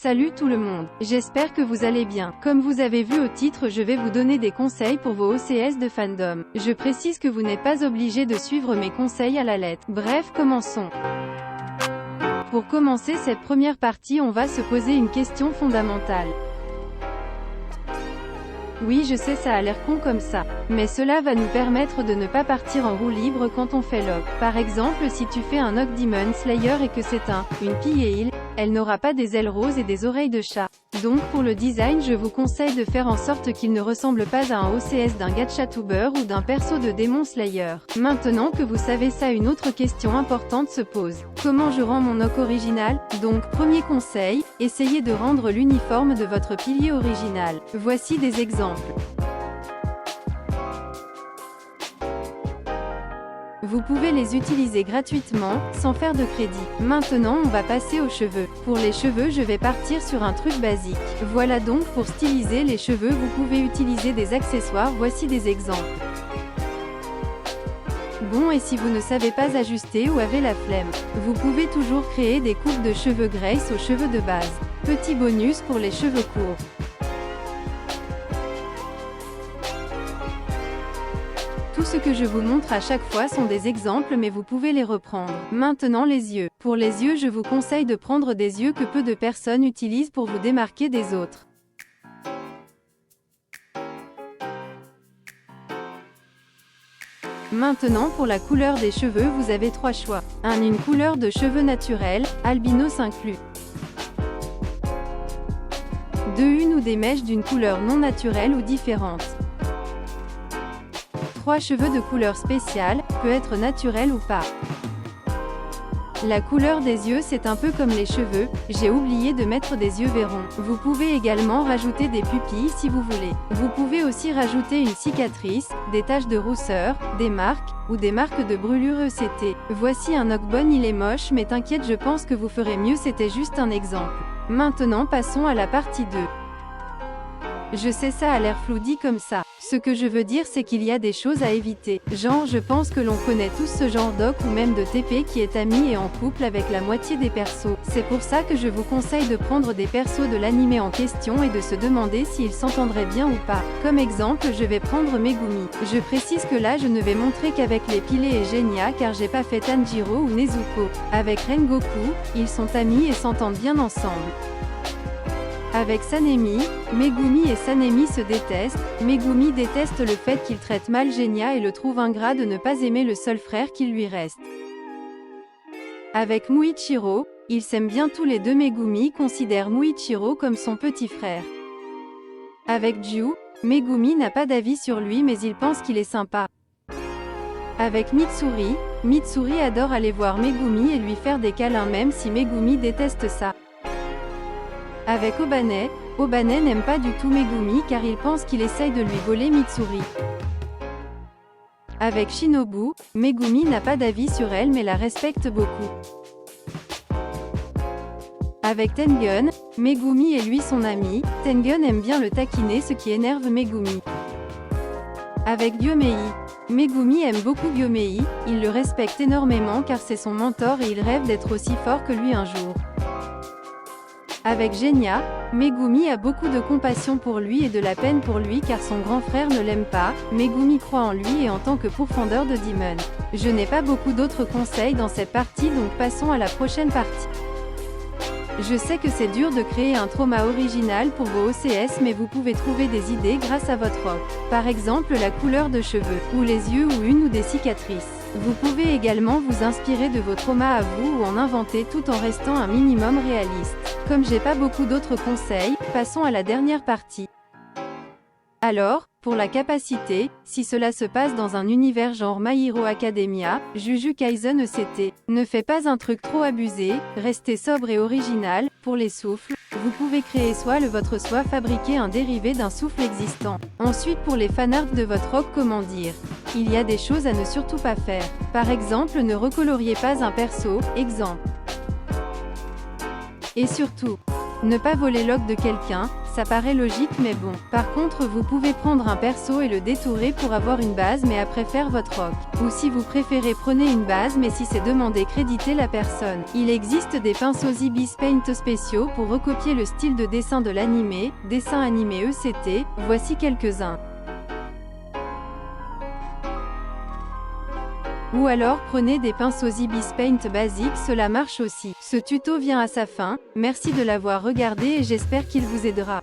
Salut tout le monde, j'espère que vous allez bien. Comme vous avez vu au titre, je vais vous donner des conseils pour vos OCS de fandom. Je précise que vous n'êtes pas obligé de suivre mes conseils à la lettre. Bref, commençons. Pour commencer cette première partie, on va se poser une question fondamentale. Oui, je sais, ça a l'air con comme ça, mais cela va nous permettre de ne pas partir en roue libre quand on fait l'og. Par exemple, si tu fais un Ogg Demon Slayer et que c'est une Pie, elle n'aura pas des ailes roses et des oreilles de chat. Donc pour le design, je vous conseille de faire en sorte qu'il ne ressemble pas à un OCS d'un Gachatuber ou d'un perso de Demon Slayer. Maintenant que vous savez ça, une autre question importante se pose. Comment je rends mon Ogg original? Donc premier conseil, essayez de rendre l'uniforme de votre pilier original. Voici des exemples. Vous pouvez les utiliser gratuitement, sans faire de crédit. Maintenant on va passer aux cheveux. Pour les cheveux, je vais partir sur un truc basique. Voilà donc pour styliser les cheveux, vous pouvez utiliser des accessoires, voici des exemples. Bon, et si vous ne savez pas ajuster ou avez la flemme, vous pouvez toujours créer des coupes de cheveux Grace aux cheveux de base. Petit bonus pour les cheveux courts. Tout ce que je vous montre à chaque fois sont des exemples, mais vous pouvez les reprendre. Maintenant les yeux. Pour les yeux, je vous conseille de prendre des yeux que peu de personnes utilisent pour vous démarquer des autres. Maintenant pour la couleur des cheveux, vous avez trois choix. Une couleur de cheveux naturels, albinos inclus. 2. Une ou des mèches d'une couleur non naturelle ou différente. 3. Cheveux de couleur spéciale, peut être naturel ou pas. La couleur des yeux, c'est un peu comme les cheveux, j'ai oublié de mettre des yeux verrons. Vous pouvez également rajouter des pupilles si vous voulez. Vous pouvez aussi rajouter une cicatrice, des taches de rousseur, des marques, ou des marques de brûlure ECT. Voici un Ogbon, il est moche, mais t'inquiète, je pense que vous ferez mieux, c'était juste un exemple. Maintenant passons à la partie 2. Je sais, ça a l'air flou dit comme ça. Ce que je veux dire, c'est qu'il y a des choses à éviter. Genre, je pense que l'on connaît tous ce genre d'Oc ou même de TP qui est ami et en couple avec la moitié des persos. C'est pour ça que je vous conseille de prendre des persos de l'anime en question et de se demander s'ils s'entendraient bien ou pas. Comme exemple, je vais prendre Megumi. Je précise que là, je ne vais montrer qu'avec les Pilé et Genya car j'ai pas fait Tanjiro ou Nezuko. Avec Rengoku, ils sont amis et s'entendent bien ensemble. Avec Sanemi, Megumi et Sanemi se détestent. Megumi déteste le fait qu'il traite mal Genya et le trouve ingrat de ne pas aimer le seul frère qu'il lui reste. Avec Muichiro, ils s'aiment bien tous les deux. Megumi considère Muichiro comme son petit frère. Avec Ju, Megumi n'a pas d'avis sur lui mais il pense qu'il est sympa. Avec Mitsuri, Mitsuri adore aller voir Megumi et lui faire des câlins même si Megumi déteste ça. Avec Obane, Obane n'aime pas du tout Megumi car il pense qu'il essaye de lui voler Mitsuri. Avec Shinobu, Megumi n'a pas d'avis sur elle mais la respecte beaucoup. Avec Tengen, Megumi et lui son ami, Tengen aime bien le taquiner ce qui énerve Megumi. Avec Gyomei, Megumi aime beaucoup Gyomei, il le respecte énormément car c'est son mentor et il rêve d'être aussi fort que lui un jour. Avec Genya, Megumi a beaucoup de compassion pour lui et de la peine pour lui car son grand frère ne l'aime pas. Megumi croit en lui et en tant que pourfendeur de Demon. Je n'ai pas beaucoup d'autres conseils dans cette partie, donc passons à la prochaine partie. Je sais que c'est dur de créer un trauma original pour vos OCS mais vous pouvez trouver des idées grâce à votre Oc. Par exemple la couleur de cheveux, ou les yeux ou une ou des cicatrices. Vous pouvez également vous inspirer de vos traumas à vous ou en inventer tout en restant un minimum réaliste. Comme j'ai pas beaucoup d'autres conseils, passons à la dernière partie. Alors, pour la capacité, si cela se passe dans un univers genre My Hero Academia, Jujutsu Kaisen ECT, ne fais pas un truc trop abusé, restez sobre et original. Pour les souffles, vous pouvez créer soit le vôtre soit fabriquer un dérivé d'un souffle existant. Ensuite pour les fanarts de votre Oc, comment dire, il y a des choses à ne surtout pas faire. Par exemple, ne recoloriez pas un perso, exemple. Et surtout, ne pas voler l'Oc de quelqu'un, Ça paraît logique mais bon. Par contre vous pouvez prendre un perso et le détourer pour avoir une base mais après faire votre rock. Ou si vous préférez prenez une base mais si c'est demandé créditez la personne. Il existe des pinceaux Ibis Paint spéciaux pour recopier le style de dessin de l'animé, dessin animé ECT, voici quelques-uns. Ou alors prenez des pinceaux Ibis Paint basiques, cela marche aussi. Ce tuto vient à sa fin, merci de l'avoir regardé et j'espère qu'il vous aidera.